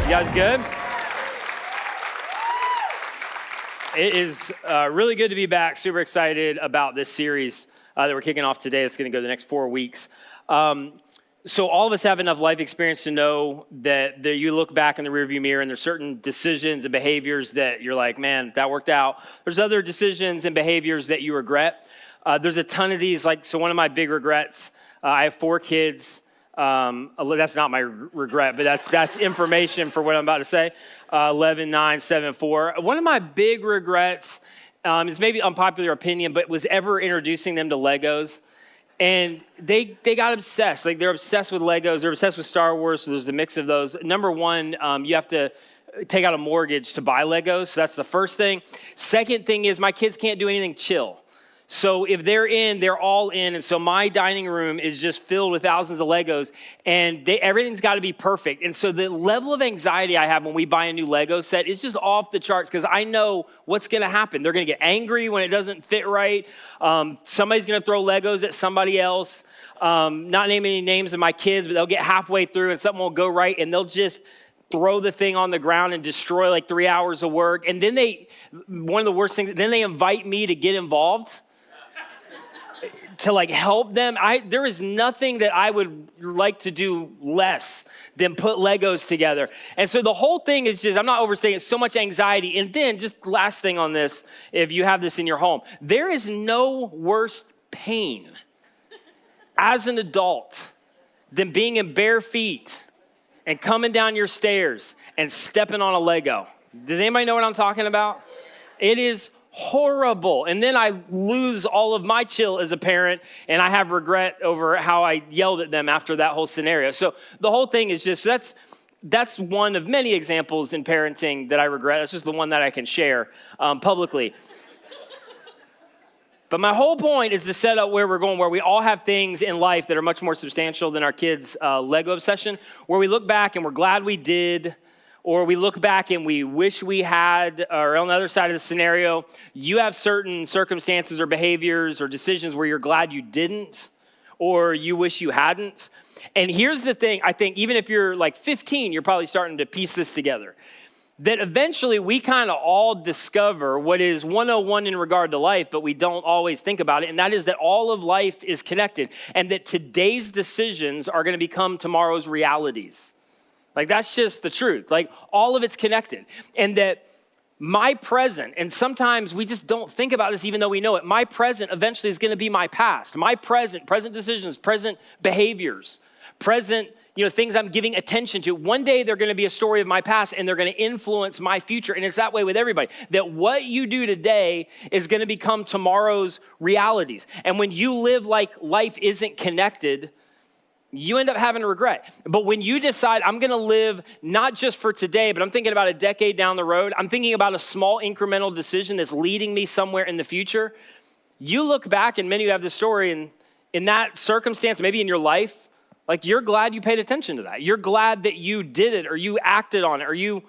You guys good? It is really good to be back. Super excited about this series that we're kicking off today. It's going to go the next 4 weeks. So all of us have enough life experience to know that you look back in the rearview mirror and there's certain decisions and behaviors that you're like, man, that worked out. There's other decisions and behaviors that you regret. There's a ton of these. So one of my big regrets, I have 4 kids. That's not my regret, but that's information for what I'm about to say. 11, 9, 7, 4. One of my big regrets is maybe unpopular opinion, but was ever introducing them to Legos. And they got obsessed. They're obsessed with Legos. They're obsessed with Star Wars. So there's a mix of those. Number one, you have to take out a mortgage to buy Legos. So that's the first thing. Second thing is my kids can't do anything chill. So if they're in, they're all in. And so my dining room is just filled with thousands of Legos and everything's got to be perfect. And so the level of anxiety I have when we buy a new Lego set is just off the charts because I know what's going to happen. They're going to get angry when it doesn't fit right. Somebody's going to throw Legos at somebody else. Not naming any names of my kids, but they'll get halfway through and something will go right and they'll just throw the thing on the ground and destroy like 3 hours of work. And then one of the worst things, then they invite me to get involved. To help them. There is nothing that I would like to do less than put Legos together. And so the whole thing is just, I'm not overstating, it's so much anxiety. And then just last thing on this, if you have this in your home, there is no worse pain as an adult than being in bare feet and coming down your stairs and stepping on a Lego. Does anybody know what I'm talking about? It is horrible. And then I lose all of my chill as a parent and I have regret over how I yelled at them after that whole scenario. So the whole thing is just, that's one of many examples in parenting that I regret. That's just the one that I can share publicly. But my whole point is to set up where we're going, where we all have things in life that are much more substantial than our kids' Lego obsession, where we look back and we're glad we did, or we look back and we wish we had, or on the other side of the scenario, you have certain circumstances or behaviors or decisions where you're glad you didn't, or you wish you hadn't. And here's the thing, I think even if you're 15, you're probably starting to piece this together. That eventually we kind of all discover what is 101 in regard to life, but we don't always think about it. And that is that all of life is connected and that today's decisions are going to become tomorrow's realities. That's just the truth. All of it's connected. And that my present, and sometimes we just don't think about this even though we know it, my present eventually is going to be my past. My present decisions, present behaviors, present, things I'm giving attention to. One day they're going to be a story of my past and they're going to influence my future. And it's that way with everybody. That what you do today is going to become tomorrow's realities. And when you live like life isn't connected, you end up having a regret. But when you decide, I'm going to live not just for today, but I'm thinking about a decade down the road, I'm thinking about a small incremental decision that's leading me somewhere in the future, you look back, and many of you have this story, and in that circumstance, maybe in your life, you're glad you paid attention to that. You're glad that you did it, or you acted on it, or you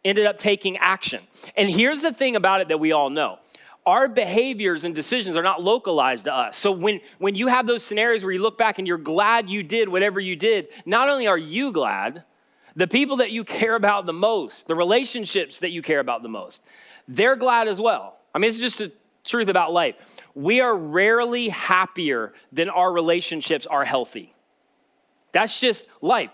ended up taking action. And here's the thing about it that we all know. Our behaviors and decisions are not localized to us. So when you have those scenarios where you look back and you're glad you did whatever you did, not only are you glad, the people that you care about the most, the relationships that you care about the most, they're glad as well. It's just the truth about life. We are rarely happier than our relationships are healthy. That's just life.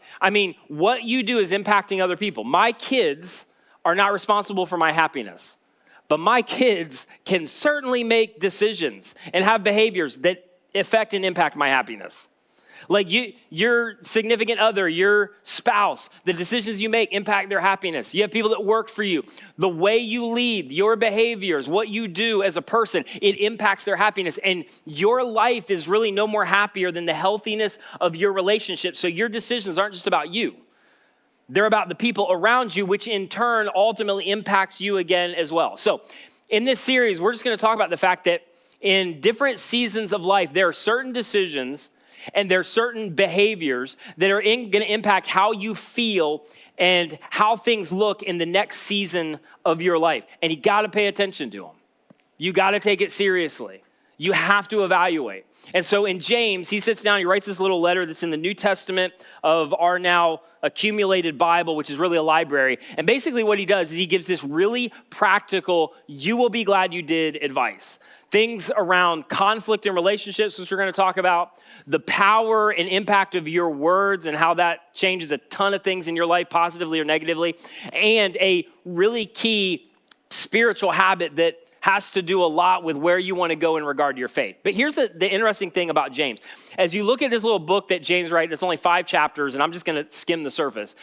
What you do is impacting other people. My kids are not responsible for my happiness. But my kids can certainly make decisions and have behaviors that affect and impact my happiness. Your significant other, your spouse, the decisions you make impact their happiness. You have people that work for you. The way you lead, your behaviors, what you do as a person, it impacts their happiness. And your life is really no more happier than the healthiness of your relationship. So your decisions aren't just about you. They're about the people around you, which in turn ultimately impacts you again as well. So in this series, we're just going to talk about the fact that in different seasons of life, there are certain decisions and there are certain behaviors that are going to impact how you feel and how things look in the next season of your life. And you got to pay attention to them. You got to take it seriously. You have to evaluate. And so in James, he sits down, he writes this little letter that's in the New Testament of our now accumulated Bible, which is really a library. And basically what he does is he gives this really practical, you will be glad you did advice. Things around conflict in relationships, which we're going to talk about, the power and impact of your words and how that changes a ton of things in your life, positively or negatively, and a really key spiritual habit that has to do a lot with where you want to go in regard to your faith. But here's the interesting thing about James. As you look at this little book that James writes, it's only 5 chapters, and I'm just going to skim the surface.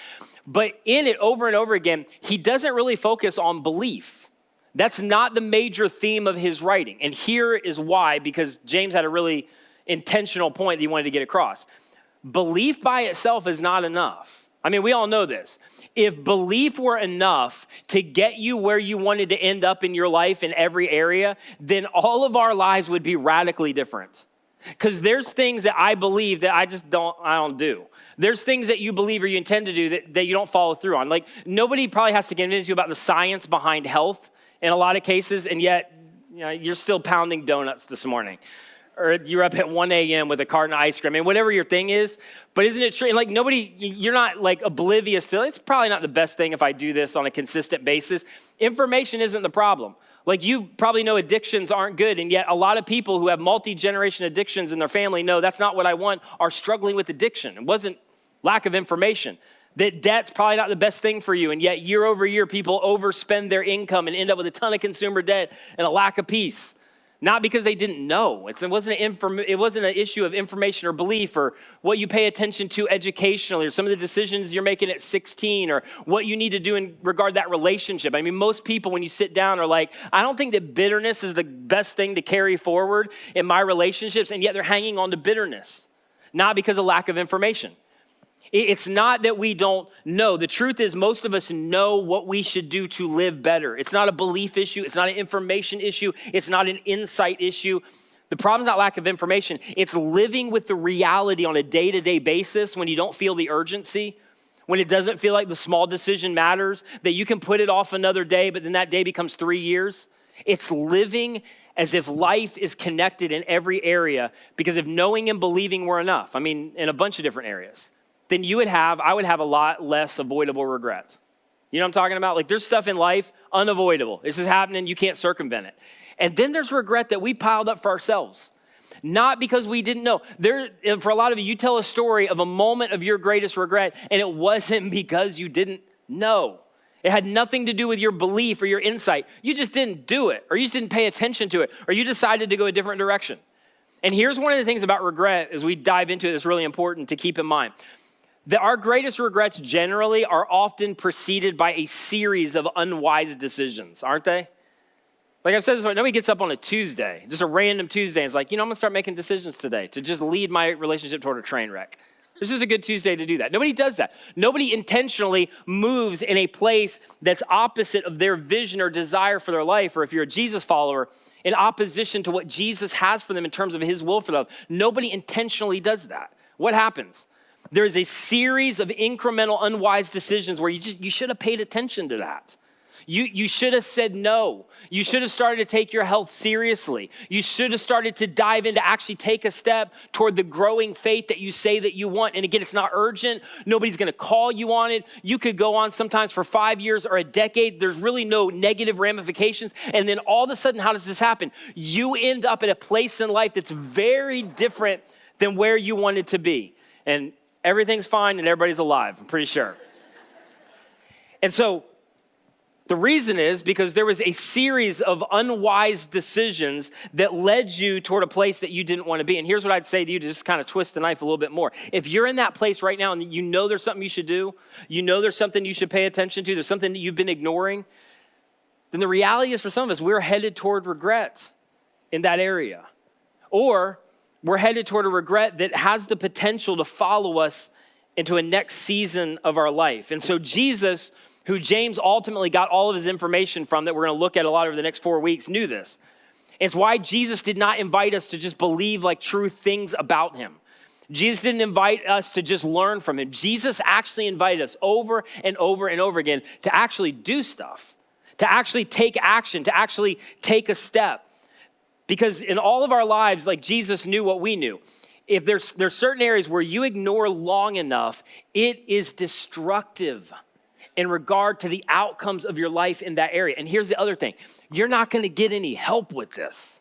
But in it, over and over again, he doesn't really focus on belief. That's not the major theme of his writing. And here is why, because James had a really intentional point that he wanted to get across. Belief by itself is not enough. I mean, we all know this. If belief were enough to get you where you wanted to end up in your life in every area, then all of our lives would be radically different. Because there's things that I believe that I don't do. There's things that you believe or you intend to do that you don't follow through on. Like, nobody probably has to convince you about the science behind health in a lot of cases, and yet you're still pounding donuts this morning. Or you're up at 1 a.m. with a carton of ice cream, and whatever your thing is. But isn't it true? And like you're not like oblivious to, it's probably not the best thing if I do this on a consistent basis. Information isn't the problem. Like, you probably know addictions aren't good, and yet a lot of people who have multi-generation addictions in their family know that's not what I want, are struggling with addiction. It wasn't lack of information. That debt's probably not the best thing for you, and yet year over year, people overspend their income and end up with a ton of consumer debt and a lack of peace. Not because they didn't know. It wasn't an issue of information or belief or what you pay attention to educationally or some of the decisions you're making at 16 or what you need to do in regard to that relationship. I mean, most people, when you sit down, are like, I don't think that bitterness is the best thing to carry forward in my relationships, and yet they're hanging on to bitterness, not because of lack of information. It's not that we don't know. The truth is, most of us know what we should do to live better. It's not a belief issue. It's not an information issue. It's not an insight issue. The problem is not lack of information. It's living with the reality on a day-to-day basis when you don't feel the urgency, when it doesn't feel like the small decision matters, that you can put it off another day, but then that day becomes 3 years. It's living as if life is connected in every area, because if knowing and believing were enough, I mean, in a bunch of different areas, then I would have a lot less avoidable regret. You know what I'm talking about? Like, there's stuff in life unavoidable. This is happening, you can't circumvent it. And then there's regret that we piled up for ourselves. Not because we didn't know. For a lot of you tell a story of a moment of your greatest regret, and it wasn't because you didn't know. It had nothing to do with your belief or your insight. You just didn't do it, or you just didn't pay attention to it, or you decided to go a different direction. And here's one of the things about regret as we dive into it that's really important to keep in mind. That our greatest regrets generally are often preceded by a series of unwise decisions, aren't they? Like I've said this before, nobody gets up on a Tuesday, just a random Tuesday, and is like, I'm going to start making decisions today to just lead my relationship toward a train wreck. This is a good Tuesday to do that. Nobody does that. Nobody intentionally moves in a place that's opposite of their vision or desire for their life, or if you're a Jesus follower, in opposition to what Jesus has for them in terms of his will for them. Nobody intentionally does that. What happens? There's a series of incremental, unwise decisions where you should have paid attention to that. You should have said no. You should have started to take your health seriously. You should have started to dive in to actually take a step toward the growing faith that you say that you want. And again, it's not urgent. Nobody's going to call you on it. You could go on sometimes for 5 years or a decade. There's really no negative ramifications. And then all of a sudden, how does this happen? You end up at a place in life that's very different than where you wanted to be. And everything's fine and everybody's alive, I'm pretty sure. And so the reason is because there was a series of unwise decisions that led you toward a place that you didn't want to be. And here's what I'd say to you to just kind of twist the knife a little bit more. If you're in that place right now and you know there's something you should do, you know there's something you should pay attention to, there's something that you've been ignoring, then the reality is for some of us, we're headed toward regret in that area. Or we're headed toward a regret that has the potential to follow us into a next season of our life. And so Jesus, who James ultimately got all of his information from, that we're going to look at a lot over the next 4 weeks, knew this. It's why Jesus did not invite us to just believe like true things about him. Jesus didn't invite us to just learn from him. Jesus actually invited us over and over and over again to actually do stuff, to actually take action, to actually take a step. Because in all of our lives, like Jesus knew what we knew. If there's certain areas where you ignore long enough, it is destructive in regard to the outcomes of your life in that area. And here's the other thing. You're not going to get any help with this.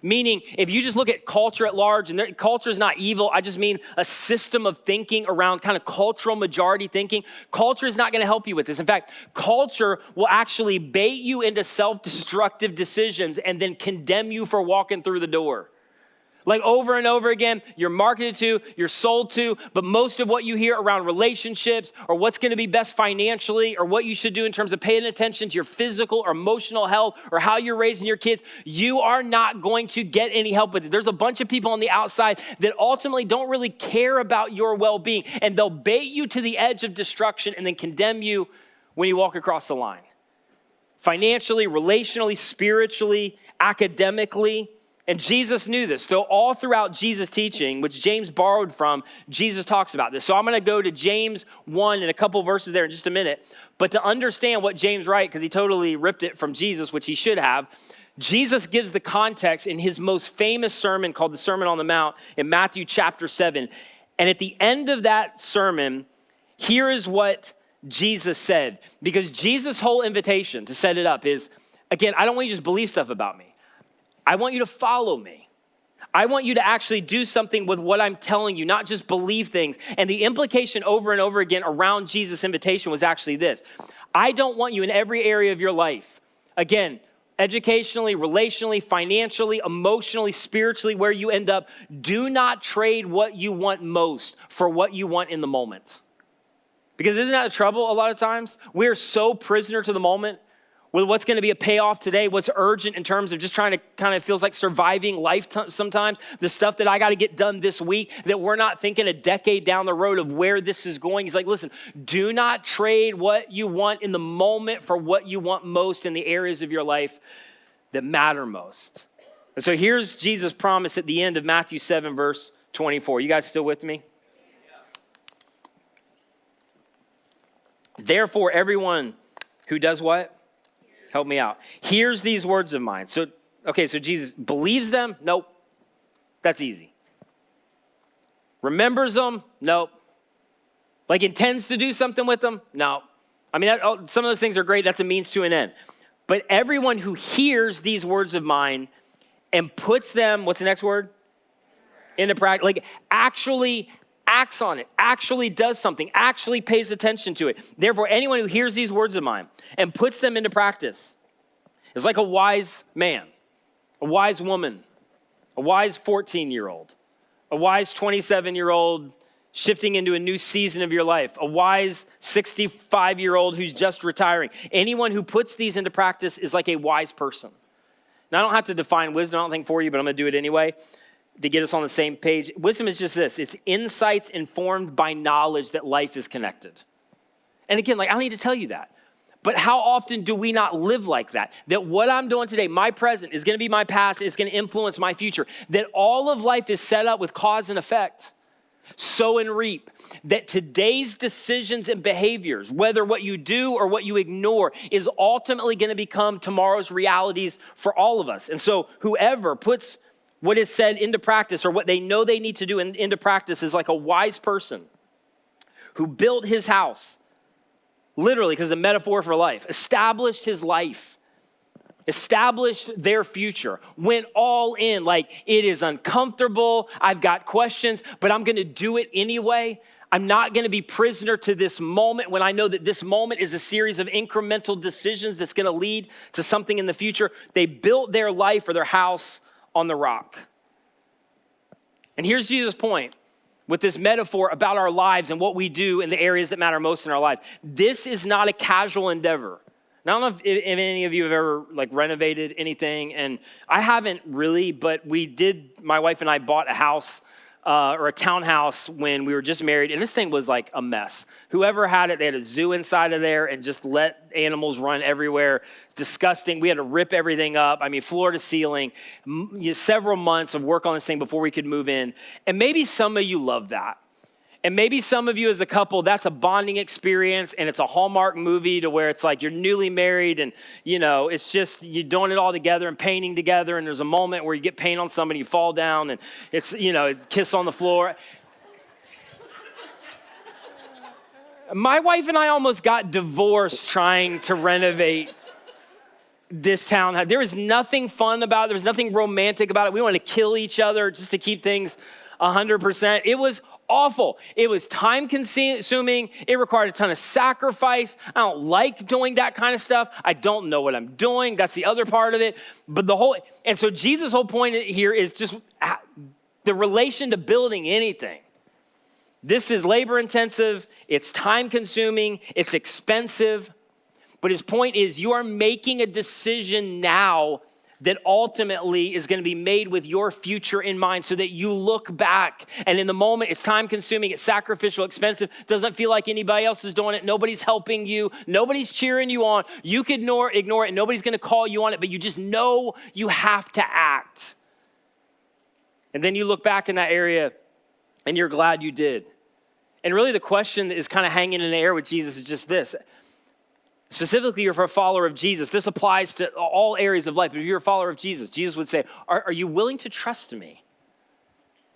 Meaning, if you just look at culture at large, and culture is not evil, I just mean a system of thinking around kind of cultural majority thinking. Culture is not going to help you with this. In fact, culture will actually bait you into self-destructive decisions and then condemn you for walking through the door. Like over and over again, you're marketed to, you're sold to, but most of what you hear around relationships or what's going to be best financially or what you should do in terms of paying attention to your physical or emotional health or how you're raising your kids, you are not going to get any help with it. There's a bunch of people on the outside that ultimately don't really care about your well-being, and they'll bait you to the edge of destruction and then condemn you when you walk across the line. Financially, relationally, spiritually, academically. And Jesus knew this. So all throughout Jesus' teaching, which James borrowed from, Jesus talks about this. So I'm going to go to James 1 and a couple verses there in just a minute. But to understand what James writes, because he totally ripped it from Jesus, which he should have, Jesus gives the context in his most famous sermon called the Sermon on the Mount in Matthew chapter 7. And at the end of that sermon, here is what Jesus said. Because Jesus' whole invitation to set it up is, again, I don't want you to just believe stuff about me. I want you to follow me. I want you to actually do something with what I'm telling you, not just believe things. And the implication over and over again around Jesus' invitation was actually this. I don't want you in every area of your life, again, educationally, relationally, financially, emotionally, spiritually, where you end up, do not trade what you want most for what you want in the moment. Because isn't that the trouble a lot of times? We're so prisoner to the moment with what's going to be a payoff today, what's urgent in terms of just trying to kind of feels like surviving life sometimes, the stuff that I got to get done this week, that we're not thinking a decade down the road of where this is going. He's like, listen, do not trade what you want in the moment for what you want most in the areas of your life that matter most. And so here's Jesus' promise at the end of Matthew 7, verse 24. You guys still with me? Therefore, everyone who does what? Help me out. Here's these words of mine. So Jesus believes them? Nope. That's easy. Remembers them? Nope. Like intends to do something with them? No. I mean, some of those things are great. That's a means to an end. But everyone who hears these words of mine and puts them, what's the next word? Into practice, like actually acts on it, actually does something, actually pays attention to it. Therefore, anyone who hears these words of mine and puts them into practice is like a wise man, a wise woman, a wise 14-year-old, a wise 27-year-old shifting into a new season of your life, a wise 65-year-old who's just retiring. Anyone who puts these into practice is like a wise person. Now, I don't have to define wisdom, I don't think, for you, but I'm going to do it anyway to get us on the same page. Wisdom is just this. It's insights informed by knowledge that life is connected. And again, like I don't need to tell you that. But how often do we not live like that? That what I'm doing today, my present, is going to be my past, it's going to influence my future. That all of life is set up with cause and effect. Sow and reap. That today's decisions and behaviors, whether what you do or what you ignore, is ultimately going to become tomorrow's realities for all of us. And so whoever puts what is said into practice or what they know they need to do into practice is like a wise person who built his house, literally, because it's a metaphor for life, established his life, established their future, went all in, like it is uncomfortable, I've got questions, but I'm gonna do it anyway. I'm not gonna be prisoner to this moment when I know that this moment is a series of incremental decisions that's gonna lead to something in the future. They built their life or their house on the rock. And here's Jesus' point with this metaphor about our lives and what we do in the areas that matter most in our lives. This is not a casual endeavor. Now, I don't know if any of you have ever like renovated anything, and I haven't really, but my wife and I bought a house or a townhouse when we were just married, and this thing was like a mess. Whoever had it, they had a zoo inside of there and just let animals run everywhere. It's disgusting. We had to rip everything up. I mean, floor to ceiling, several months of work on this thing before we could move in. And maybe some of you love that. And maybe some of you as a couple, that's a bonding experience and it's a Hallmark movie to where it's like you're newly married and, it's just you're doing it all together and painting together. And there's a moment where you get paint on somebody, you fall down and it's, kiss on the floor. My wife and I almost got divorced trying to renovate this townhouse. There was nothing fun about it. There was nothing romantic about it. We wanted to kill each other just to keep things 100%. It was awful. It was time consuming. It required a ton of sacrifice. I don't like doing that kind of stuff. I don't know what I'm doing. That's the other part of it. But and so Jesus' whole point here is just the relation to building anything. This is labor intensive. It's time consuming. It's expensive. But his point is you are making a decision now that ultimately is going to be made with your future in mind so that you look back and in the moment it's time consuming, it's sacrificial, expensive, doesn't feel like anybody else is doing it, nobody's helping you, nobody's cheering you on, you could ignore it, and nobody's going to call you on it, but you just know you have to act. And then you look back in that area and you're glad you did. And really the question that is kind of hanging in the air with Jesus is just this. Specifically, if you're a follower of Jesus, this applies to all areas of life. But if you're a follower of Jesus, Jesus would say, are you willing to trust me?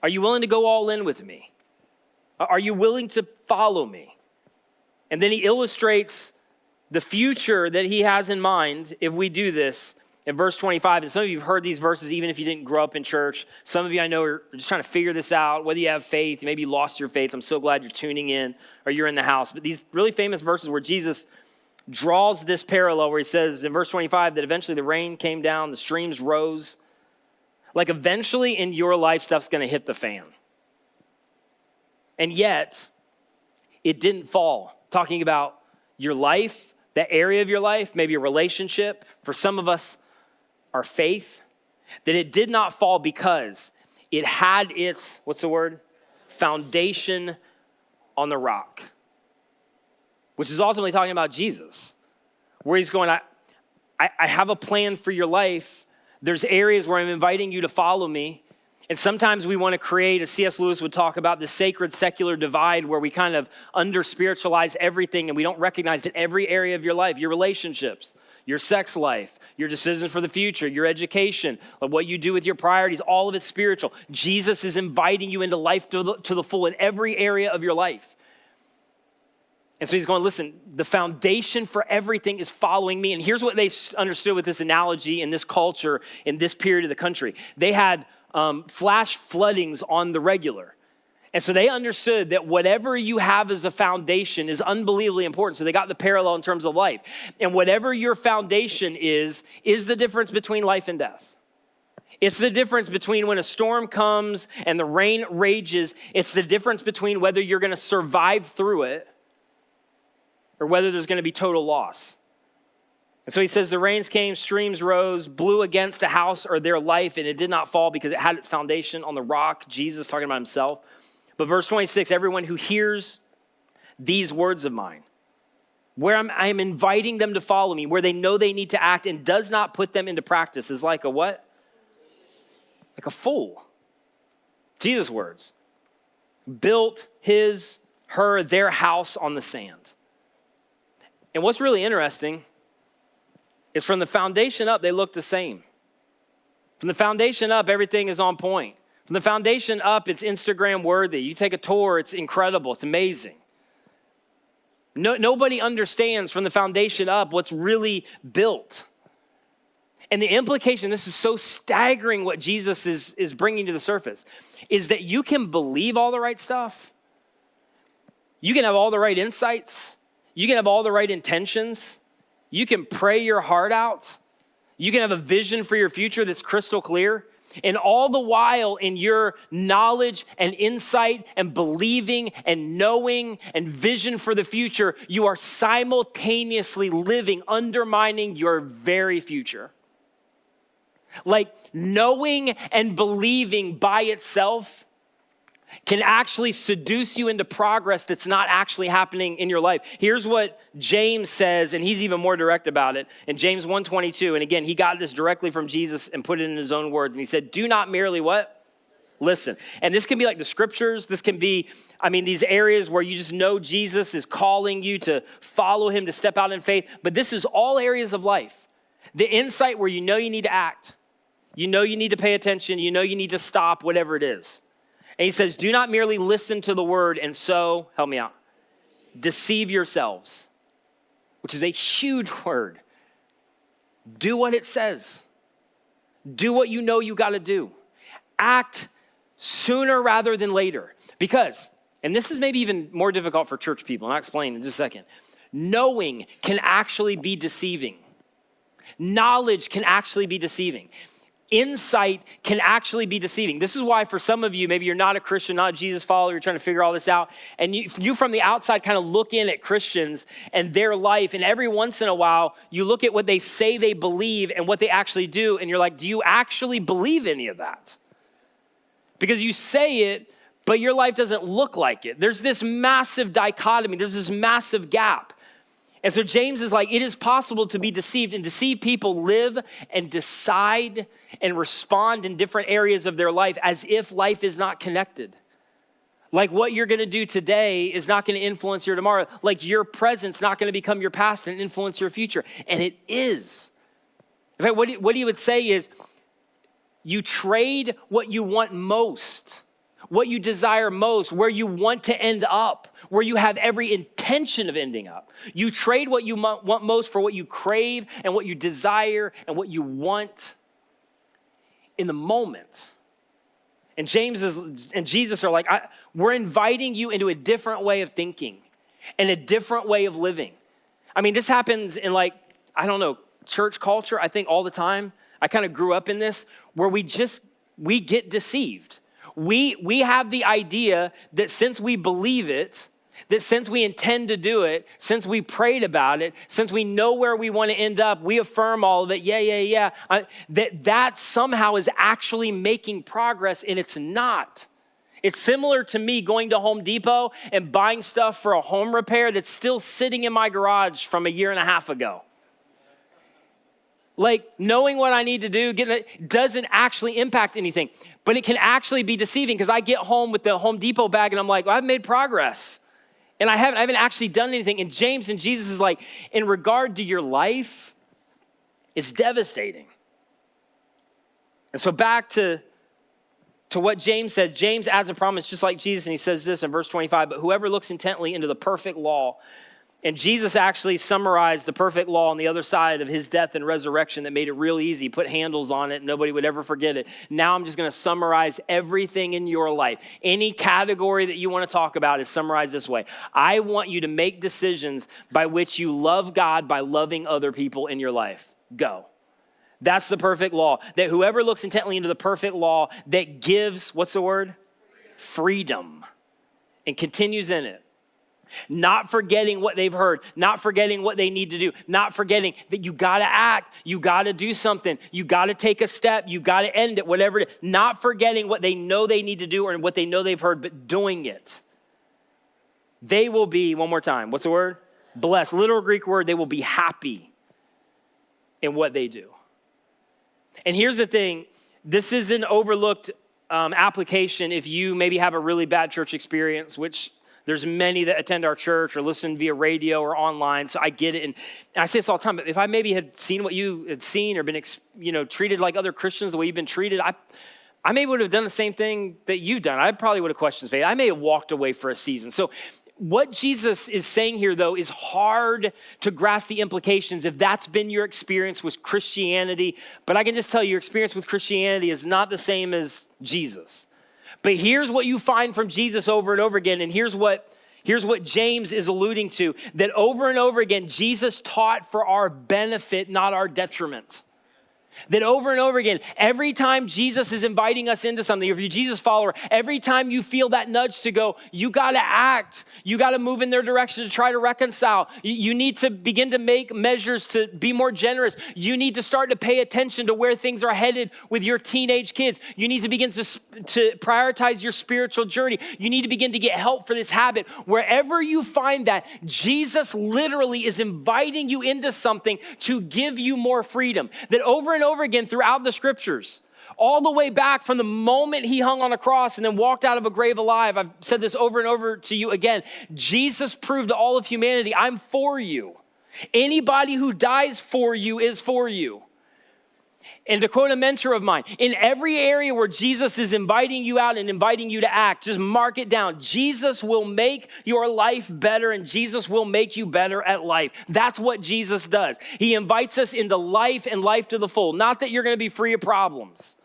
Are you willing to go all in with me? Are you willing to follow me? And then he illustrates the future that he has in mind if we do this in verse 25. And some of you have heard these verses even if you didn't grow up in church. Some of you I know are just trying to figure this out, whether you have faith, maybe you lost your faith. I'm so glad you're tuning in or you're in the house. But these really famous verses where Jesus draws this parallel where he says in verse 25 that eventually the rain came down, the streams rose. Like eventually in your life, stuff's going to hit the fan. And yet, it didn't fall. Talking about your life, that area of your life, maybe a relationship. For some of us, our faith. That it did not fall because it had its, what's the word? Foundation on the rock. Which is ultimately talking about Jesus, where he's going, I have a plan for your life. There's areas where I'm inviting you to follow me. And sometimes we want to create, as C.S. Lewis would talk about, the sacred secular divide where we kind of under-spiritualize everything and we don't recognize that every area of your life, your relationships, your sex life, your decisions for the future, your education, what you do with your priorities, all of it's spiritual. Jesus is inviting you into life to the full in every area of your life. And so he's going, listen, the foundation for everything is following me. And here's what they understood with this analogy in this culture, in this period of the country. They had flash floodings on the regular. And so they understood that whatever you have as a foundation is unbelievably important. So they got the parallel in terms of life. And whatever your foundation is the difference between life and death. It's the difference between when a storm comes and the rain rages. It's the difference between whether you're going to survive through it or whether there's going to be total loss. And so he says, the rains came, streams rose, blew against a house or their life, and it did not fall because it had its foundation on the rock. Jesus talking about himself. But verse 26, everyone who hears these words of mine, where I'm inviting them to follow me, where they know they need to act and does not put them into practice, is like a what? Like a fool. Jesus' words. Built their house on the sand. And what's really interesting is from the foundation up, they look the same. From the foundation up, everything is on point. From the foundation up, it's Instagram worthy. You take a tour, it's incredible, it's amazing. Nobody understands from the foundation up what's really built. And the implication, this is so staggering what Jesus is bringing to the surface, is that you can believe all the right stuff. You can have all the right insights. You can have all the right intentions. You can pray your heart out. You can have a vision for your future that's crystal clear. And all the while in your knowledge and insight and believing and knowing and vision for the future, you are simultaneously living, undermining your very future. Like knowing and believing by itself can actually seduce you into progress that's not actually happening in your life. Here's what James says, and he's even more direct about it. In James 1:22, and again, he got this directly from Jesus and put it in his own words. And he said, do not merely what? listen. And this can be like the scriptures. This can be, these areas where you just know Jesus is calling you to follow him, to step out in faith. But this is all areas of life. The insight where you know you need to act. You know you need to pay attention. You know you need to stop, whatever it is. And he says, do not merely listen to the word and so, help me out, deceive yourselves, which is a huge word. Do what it says. Do what you know you got to do. Act sooner rather than later. Because, and this is maybe even more difficult for church people, and I'll explain in just a second. Knowing can actually be deceiving. Knowledge can actually be deceiving. Insight can actually be deceiving. This is why for some of you, maybe you're not a Christian, not a Jesus follower, you're trying to figure all this out. And you from the outside kind of look in at Christians and their life. And every once in a while, you look at what they say they believe and what they actually do. And you're like, do you actually believe any of that? Because you say it, but your life doesn't look like it. There's this massive dichotomy. There's this massive gap. And so James is like, it is possible to be deceived, and deceived people live and decide and respond in different areas of their life as if life is not connected. Like what you're gonna do today is not gonna influence your tomorrow. Like your present's not gonna become your past and influence your future. And it is. In fact, what he would say is, you trade what you want most, what you desire most, where you want to end up, where you have every intention of ending up. You trade what you want most for what you crave and what you desire and what you want in the moment. And Jesus are like, we're inviting you into a different way of thinking and a different way of living. This happens in church culture, I think all the time. I kind of grew up in this where we get deceived. We have the idea that since we believe it, that since we intend to do it, since we prayed about it, since we know where we want to end up, we affirm all of it, that somehow is actually making progress, and it's not. It's similar to me going to Home Depot and buying stuff for a home repair that's still sitting in my garage from a year and a half ago. Like knowing what I need to do doesn't actually impact anything, but it can actually be deceiving because I get home with the Home Depot bag and I'm like, well, I've made progress and I haven't actually done anything. And James and Jesus is like, in regard to your life, it's devastating. And so back to what James said, James adds a promise just like Jesus, and he says this in verse 25, but whoever looks intently into the perfect law. And Jesus actually summarized the perfect law on the other side of his death and resurrection that made it real easy, put handles on it, and nobody would ever forget it. Now I'm just gonna summarize everything in your life. Any category that you wanna talk about is summarized this way. I want you to make decisions by which you love God by loving other people in your life. Go. That's the perfect law. That whoever looks intently into the perfect law that gives, what's the word? Freedom. And continues in it. Not forgetting what they've heard, not forgetting what they need to do, not forgetting that you gotta act, you gotta do something, you gotta take a step, you gotta end it, whatever it is. Not forgetting what they know they need to do or what they know they've heard, but doing it. They will be, one more time, what's the word? Blessed. Literal Greek word, they will be happy in what they do. And here's the thing, this is an overlooked application if you maybe have a really bad church experience, which there's many that attend our church or listen via radio or online, so I get it. And I say this all the time, but if I maybe had seen what you had seen or been treated like other Christians the way you've been treated, I maybe would have done the same thing that you've done. I probably would have questioned faith. I may have walked away for a season. So what Jesus is saying here, though, is hard to grasp the implications if that's been your experience with Christianity. But I can just tell you, your experience with Christianity is not the same as Jesus. But here's what you find from Jesus over and over again, and here's what James is alluding to, that over and over again, Jesus taught for our benefit, not our detriment. That over and over again, every time Jesus is inviting us into something, if you're a Jesus follower, every time you feel that nudge to go, you gotta act. You gotta move in their direction to try to reconcile. You need to begin to make measures to be more generous. You need to start to pay attention to where things are headed with your teenage kids. You need to begin to prioritize your spiritual journey. You need to begin to get help for this habit. Wherever you find that, Jesus literally is inviting you into something to give you more freedom. That over and over again throughout the scriptures, all the way back from the moment he hung on a cross and then walked out of a grave alive. I've said this over and over to you again. Jesus proved to all of humanity, I'm for you. Anybody who dies for you is for you. And to quote a mentor of mine, in every area where Jesus is inviting you out and inviting you to act, just mark it down. Jesus will make your life better, and Jesus will make you better at life. That's what Jesus does. He invites us into life and life to the full. Not that you're going to be free of problems.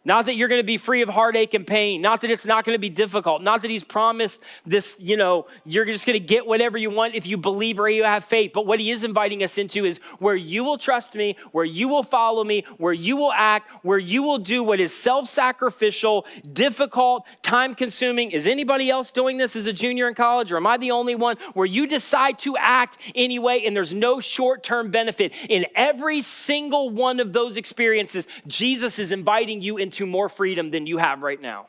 Not that you're going to be free of heartache and pain. Not that it's not going to be difficult. Not that he's promised this, you're just going to get whatever you want if you believe or you have faith. But what he is inviting us into is where you will trust me, where you will follow me, where you will act, where you will do what is self-sacrificial, difficult, time-consuming. Is anybody else doing this as a junior in college, or am I the only one? Where you decide to act anyway, and there's no short-term benefit. In every single one of those experiences, Jesus is inviting you into more freedom than you have right now.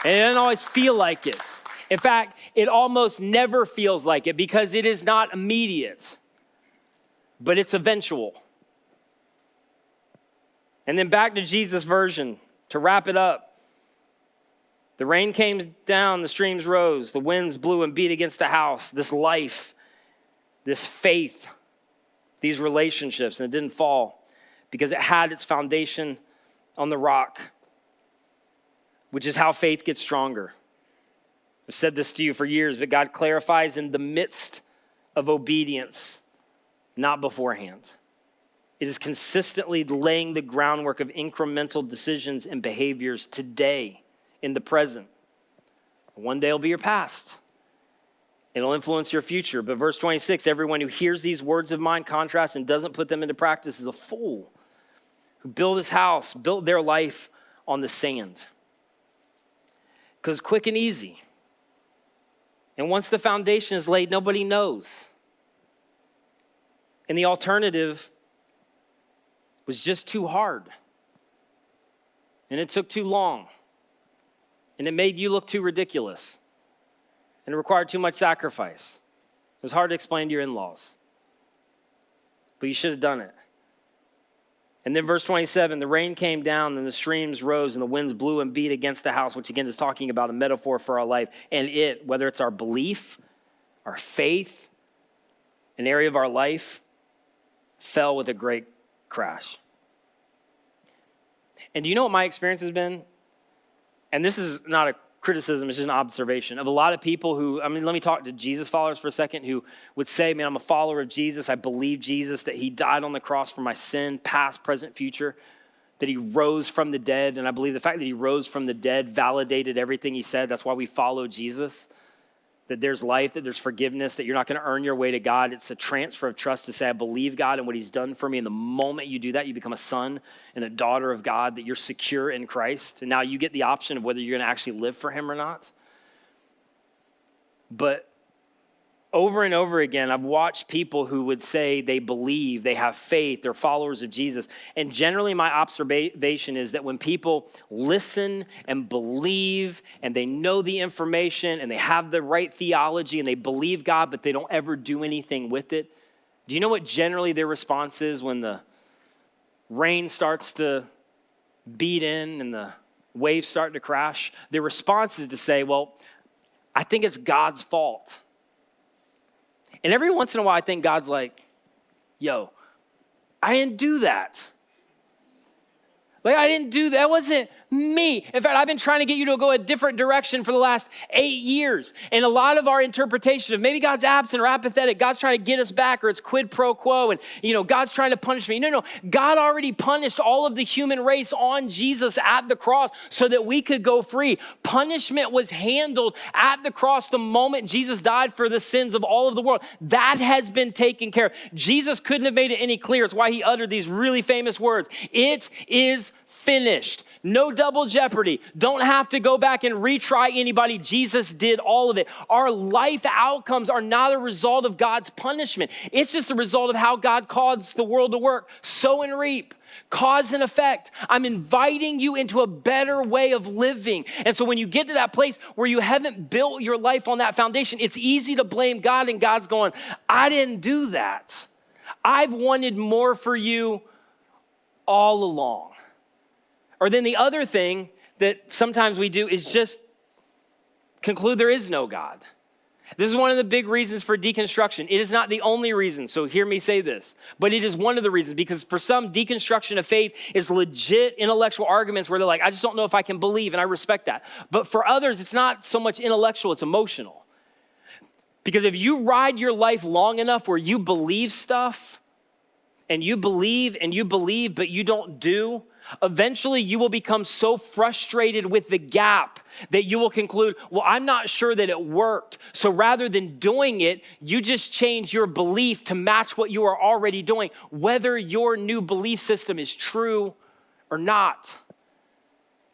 And it doesn't always feel like it. In fact, it almost never feels like it because it is not immediate, but it's eventual. And then back to Jesus' version to wrap it up. The rain came down, the streams rose, the winds blew and beat against the house. This life, this faith, these relationships, and it didn't fall because it had its foundation on the rock, which is how faith gets stronger. I've said this to you for years, but God clarifies in the midst of obedience, not beforehand. It is consistently laying the groundwork of incremental decisions and behaviors today in the present. One day will be your past. It'll influence your future. But verse 26, everyone who hears these words of mine, contrast, and doesn't put them into practice is a fool who built his house, built their life on the sand. Because quick and easy. And once the foundation is laid, nobody knows. And the alternative was just too hard. And it took too long. And it made you look too ridiculous. And it required too much sacrifice. It was hard to explain to your in-laws. But you should have done it. And then verse 27, the rain came down and the streams rose and the winds blew and beat against the house, which again is talking about a metaphor for our life. And it, whether it's our belief, our faith, an area of our life, fell with a great crash. And do you know what my experience has been? And this is not a criticism, it's just an observation of a lot of people who, let me talk to Jesus followers for a second, who would say, man, I'm a follower of Jesus. I believe Jesus, that he died on the cross for my sin, past, present, future, that he rose from the dead. And I believe the fact that he rose from the dead validated everything he said. That's why we follow Jesus, that there's life, that there's forgiveness, that you're not going to earn your way to God. It's a transfer of trust to say, I believe God and what he's done for me. And the moment you do that, you become a son and a daughter of God, that you're secure in Christ. And now you get the option of whether you're going to actually live for him or not. But over and over again, I've watched people who would say they believe, they have faith, they're followers of Jesus. And generally my observation is that when people listen and believe and they know the information and they have the right theology and they believe God, but they don't ever do anything with it, do you know what generally their response is when the rain starts to beat in and the waves start to crash? Their response is to say, well, I think it's God's fault. And every once in a while, I think God's like, yo, I didn't do that. Like, I didn't do that. That wasn't me. In fact, I've been trying to get you to go a different direction for the last 8 years. And a lot of our interpretation of maybe God's absent or apathetic, God's trying to get us back, or it's quid pro quo, and God's trying to punish me. No. God already punished all of the human race on Jesus at the cross so that we could go free. Punishment was handled at the cross the moment Jesus died for the sins of all of the world. That has been taken care of. Jesus couldn't have made it any clearer. It's why he uttered these really famous words. It is finished. No double jeopardy. Don't have to go back and retry anybody. Jesus did all of it. Our life outcomes are not a result of God's punishment. It's just a result of how God caused the world to work. Sow and reap. Cause and effect. I'm inviting you into a better way of living. And so when you get to that place where you haven't built your life on that foundation, it's easy to blame God, and God's going, I didn't do that. I've wanted more for you all along. Or then the other thing that sometimes we do is just conclude there is no God. This is one of the big reasons for deconstruction. It is not the only reason, so hear me say this, but it is one of the reasons, because for some, deconstruction of faith is legit intellectual arguments where they're like, I just don't know if I can believe, and I respect that. But for others, it's not so much intellectual, it's emotional. Because if you ride your life long enough where you believe stuff, and you believe, but you don't do, eventually you will become so frustrated with the gap that you will conclude, well, I'm not sure that it worked. So rather than doing it, you just change your belief to match what you are already doing, whether your new belief system is true or not.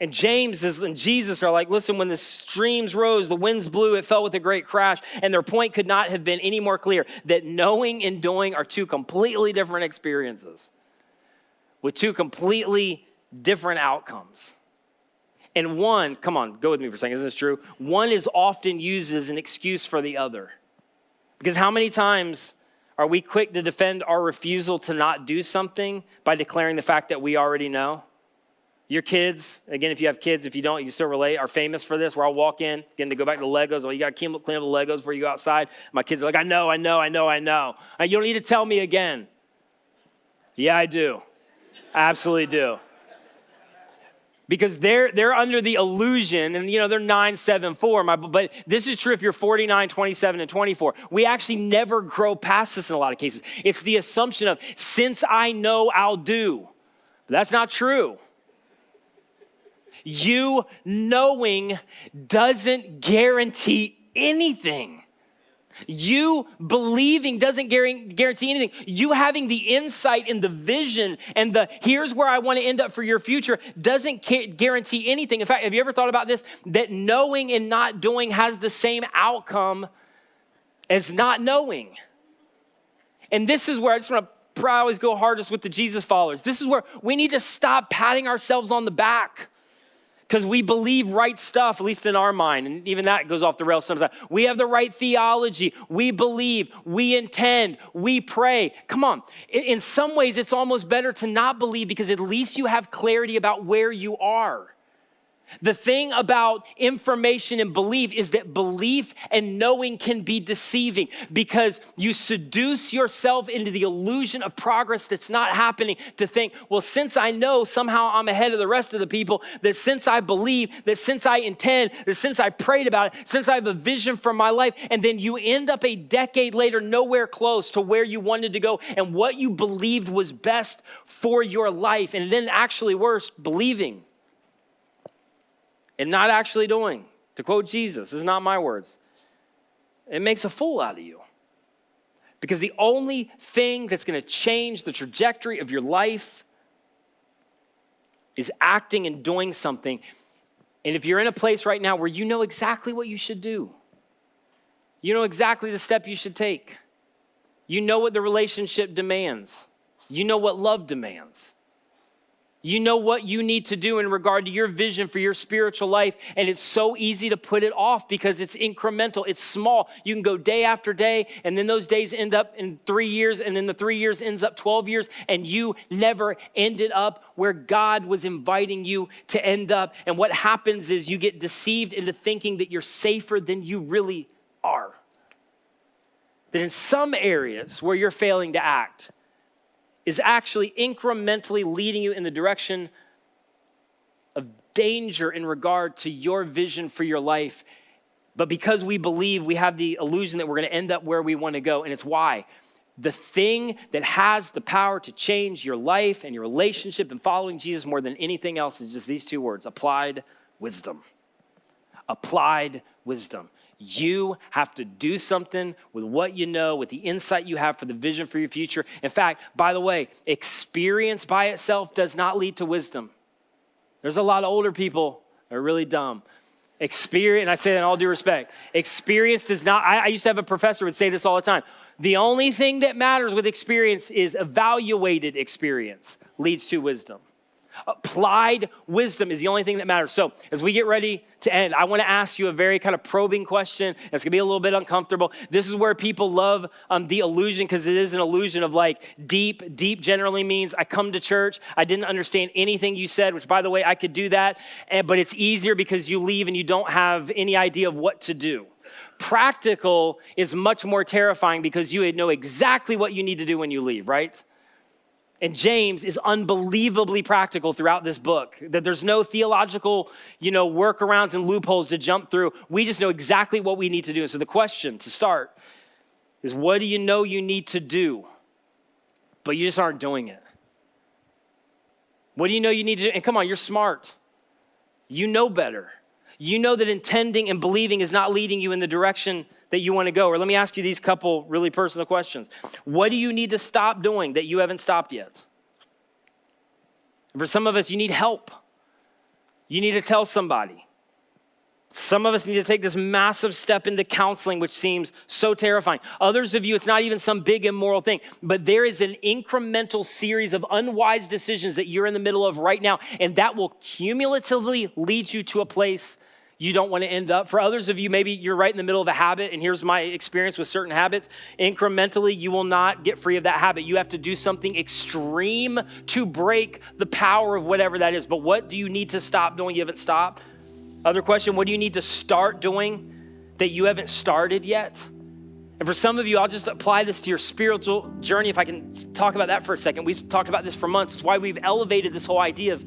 And James and Jesus are like, listen, when the streams rose, the winds blew, it fell with a great crash. And their point could not have been any more clear, that knowing and doing are two completely different experiences with two completely different outcomes. And one, come on, go with me for a second, isn't this true? One is often used as an excuse for the other. Because how many times are we quick to defend our refusal to not do something by declaring the fact that we already know? Your kids, again, if you have kids, if you don't, you can still relate, are famous for this, where I'll walk in, again, to go back to the Legos. Well, you got to clean up the Legos before you go outside. My kids are like, I know. You don't need to tell me again. Yeah, I do. I absolutely do. Because they're under the illusion, and they're 9, 7, 4, but this is true if you're 49, 27, and 24. We actually never grow past this in a lot of cases. It's the assumption of, since I know, I'll do. But that's not true. You knowing doesn't guarantee anything. You believing doesn't guarantee anything. You having the insight and the vision and here's where I want to end up for your future doesn't guarantee anything. In fact, have you ever thought about this? That knowing and not doing has the same outcome as not knowing. And this is where I just want to always go hardest with the Jesus followers. This is where we need to stop patting ourselves on the back. Because we believe right stuff, at least in our mind, and even that goes off the rails sometimes. We have the right theology, we believe, we intend, we pray. Come on, in some ways it's almost better to not believe because at least you have clarity about where you are. The thing about information and belief is that belief and knowing can be deceiving because you seduce yourself into the illusion of progress that's not happening to think, well, since I know somehow I'm ahead of the rest of the people, that since I believe, that since I intend, that since I prayed about it, since I have a vision for my life, and then you end up a decade later nowhere close to where you wanted to go and what you believed was best for your life. And then actually worse, believing and not actually doing. To quote Jesus, this is not my words. It makes a fool out of you. Because the only thing that's going to change the trajectory of your life is acting and doing something. And if you're in a place right now where you know exactly what you should do, you know exactly the step you should take, you know what the relationship demands, you know what love demands, you know what you need to do in regard to your vision for your spiritual life, and it's so easy to put it off because it's incremental, it's small. You can go day after day, and then those days end up in 3 years, and then the 3 years ends up 12 years, and you never ended up where God was inviting you to end up. And what happens is you get deceived into thinking that you're safer than you really are. That in some areas where you're failing to act, is actually incrementally leading you in the direction of danger in regard to your vision for your life. But because we believe, we have the illusion that we're going to end up where we want to go. And it's why the thing that has the power to change your life and your relationship and following Jesus more than anything else is just these two words: applied wisdom. Applied wisdom. You have to do something with what you know, with the insight you have for the vision for your future. In fact, by the way, experience by itself does not lead to wisdom. There's a lot of older people that are really dumb. Experience, and I say that in all due respect, experience does not, I used to have a professor who would say this all the time. The only thing that matters with experience is evaluated experience leads to wisdom. Applied wisdom is the only thing that matters. So as we get ready to end, I want to ask you a very kind of probing question. It's going to be a little bit uncomfortable. This is where people love the illusion, because it is an illusion of like deep. Deep generally means I come to church, I didn't understand anything you said, which by the way, I could do that. But it's easier because you leave and you don't have any idea of what to do. Practical is much more terrifying because you know exactly what you need to do when you leave, right? And James is unbelievably practical throughout this book, that there's no theological, workarounds and loopholes to jump through. We just know exactly what we need to do. And so the question to start is, what do you know you need to do, but you just aren't doing it? What do you know you need to do? And come on, you're smart. You know better. You know that intending and believing is not leading you in the direction that you want to go. Or let me ask you these couple really personal questions. What do you need to stop doing that you haven't stopped yet? For some of us, you need help. You need to tell somebody. Some of us need to take this massive step into counseling, which seems so terrifying. Others of you, it's not even some big immoral thing, but there is an incremental series of unwise decisions that you're in the middle of right now, and that will cumulatively lead you to a place you don't want to end up. For others of you, maybe you're right in the middle of a habit, and here's my experience with certain habits. Incrementally, you will not get free of that habit. You have to do something extreme to break the power of whatever that is. But what do you need to stop doing you haven't stopped? Other question, what do you need to start doing that you haven't started yet? And for some of you, I'll just apply this to your spiritual journey, if I can talk about that for a second. We've talked about this for months. It's why we've elevated this whole idea of,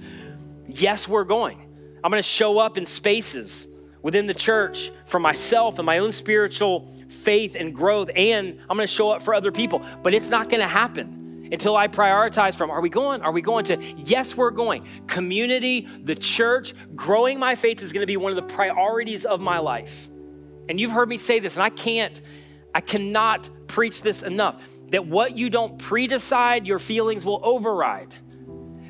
yes, we're going. I'm going to show up in spaces within the church for myself and my own spiritual faith and growth, and I'm going to show up for other people. But it's not going to happen until I prioritize from, are we going to, yes, we're going. Community, the church, growing my faith is going to be one of the priorities of my life. And you've heard me say this, and I cannot preach this enough, that what you don't pre-decide, your feelings will override.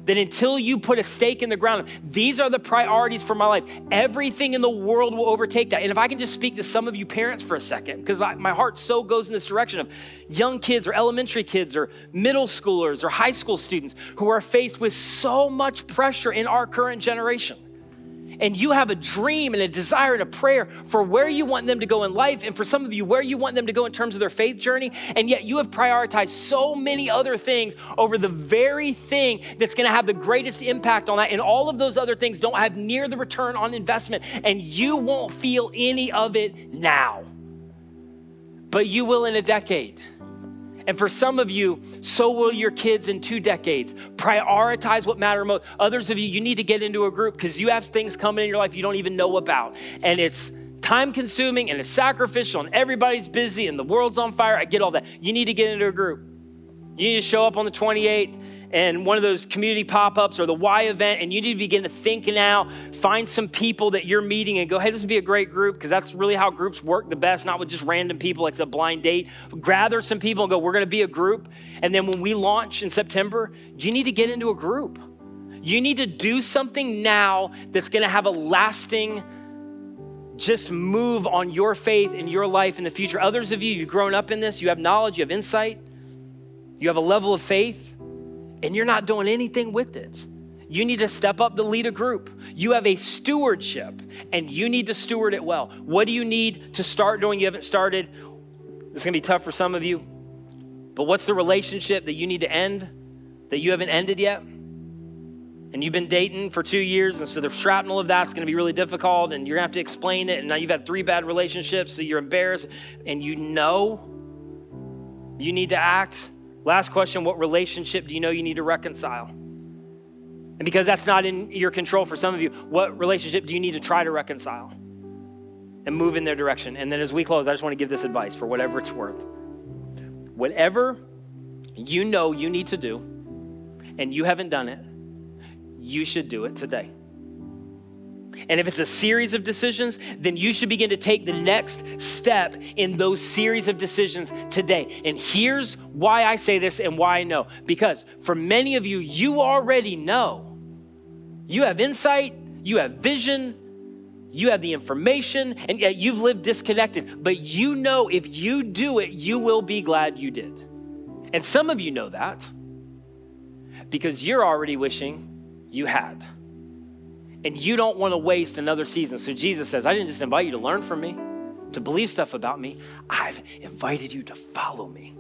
That until you put a stake in the ground, these are the priorities for my life, everything in the world will overtake that. And if I can just speak to some of you parents for a second, because my heart so goes in this direction of young kids or elementary kids or middle schoolers or high school students who are faced with so much pressure in our current generation. And you have a dream and a desire and a prayer for where you want them to go in life, and for some of you, where you want them to go in terms of their faith journey, and yet you have prioritized so many other things over the very thing that's gonna have the greatest impact on that, and all of those other things don't have near the return on investment, and you won't feel any of it now, but you will in a decade. And for some of you, so will your kids in 2 decades. Prioritize what matters most. Others of you, you need to get into a group because you have things coming in your life you don't even know about. And it's time consuming and it's sacrificial and everybody's busy and the world's on fire. I get all that. You need to get into a group. You need to show up on the 28th and one of those community pop-ups or the Y event, and you need to begin to think now, find some people that you're meeting and go, hey, this would be a great group, because that's really how groups work the best, not with just random people like the blind date. Gather some people and go, we're gonna be a group. And then when we launch in September, you need to get into a group. You need to do something now that's gonna have a lasting just move on your faith and your life in the future. Others of you, you've grown up in this, you have knowledge, you have insight, you have a level of faith, and you're not doing anything with it. You need to step up to lead a group. You have a stewardship, and you need to steward it well. What do you need to start doing you haven't started? This is gonna be tough for some of you, but what's the relationship that you need to end that you haven't ended yet? And you've been dating for 2 years, and so the shrapnel of that's gonna be really difficult, and you're gonna have to explain it, and now you've had 3 bad relationships, so you're embarrassed, and you know you need to act. Last question, what relationship do you know you need to reconcile? And because that's not in your control for some of you, what relationship do you need to try to reconcile and move in their direction? And then as we close, I just want to give this advice for whatever it's worth. Whatever you know you need to do and you haven't done it, you should do it today. And if it's a series of decisions, then you should begin to take the next step in those series of decisions today. And here's why I say this and why I know. Because for many of you, you already know. You have insight, you have vision, you have the information, and yet you've lived disconnected. But you know if you do it, you will be glad you did. And some of you know that because you're already wishing you had. And you don't want to waste another season. So Jesus says, I didn't just invite you to learn from me, to believe stuff about me. I've invited you to follow me.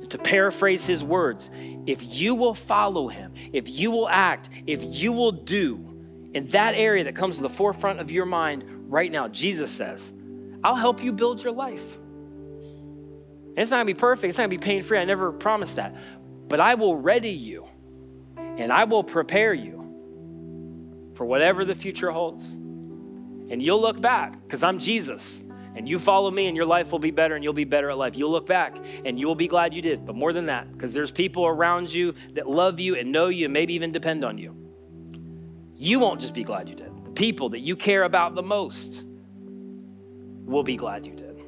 To paraphrase his words, if you will follow him, if you will act, if you will do in that area that comes to the forefront of your mind right now, Jesus says, I'll help you build your life. And it's not gonna be perfect, it's not gonna be pain-free, I never promised that. But I will ready you and I will prepare you for whatever the future holds. And you'll look back, because I'm Jesus, and you follow me and your life will be better and you'll be better at life. You'll look back and you'll be glad you did. But more than that, because there's people around you that love you and know you and maybe even depend on you. You won't just be glad you did. The people that you care about the most will be glad you did.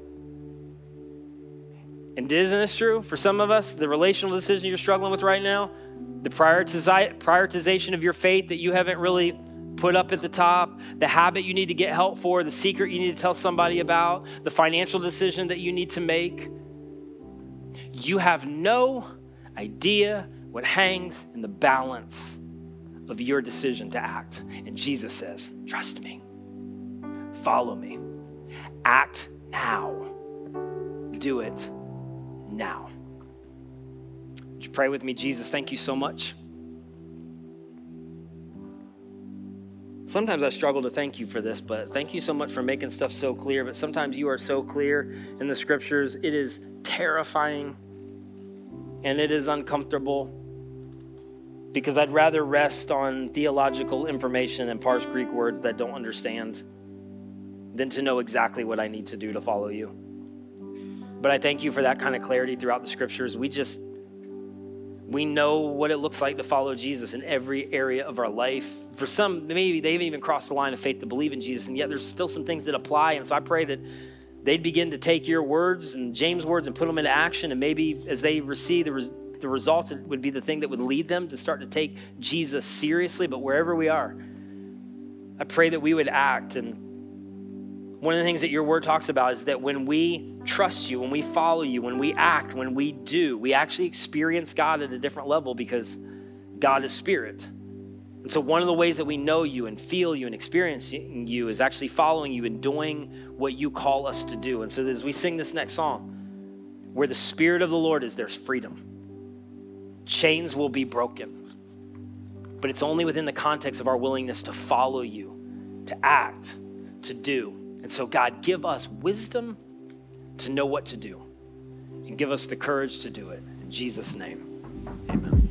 And isn't this true? For some of us, the relational decision you're struggling with right now, the prioritization of your faith that you haven't really put up at the top, the habit you need to get help for, the secret you need to tell somebody about, the financial decision that you need to make. You have no idea what hangs in the balance of your decision to act. And Jesus says, trust me, follow me, act now, do it now. Would you pray with me? Jesus, thank you so much. Sometimes I struggle to thank you for this, but thank you so much for making stuff so clear. But sometimes you are so clear in the scriptures, it is terrifying and it is uncomfortable, because I'd rather rest on theological information and parse Greek words that don't understand than to know exactly what I need to do to follow you. But I thank you for that kind of clarity throughout the scriptures. We know what it looks like to follow Jesus in every area of our life. For some, maybe they've even crossed the line of faith to believe in Jesus, and yet there's still some things that apply. And so I pray that they'd begin to take your words and James' words and put them into action. And maybe as they receive the results, it would be the thing that would lead them to start to take Jesus seriously. But wherever we are, I pray that we would act. And one of the things that your word talks about is that when we trust you, when we follow you, when we act, when we do, we actually experience God at a different level, because God is spirit. And so one of the ways that we know you and feel you and experience you is actually following you and doing what you call us to do. And so as we sing this next song, where the Spirit of the Lord is, there's freedom. Chains will be broken. But it's only within the context of our willingness to follow you, to act, to do. And so God, give us wisdom to know what to do, and give us the courage to do it. In Jesus' name, amen.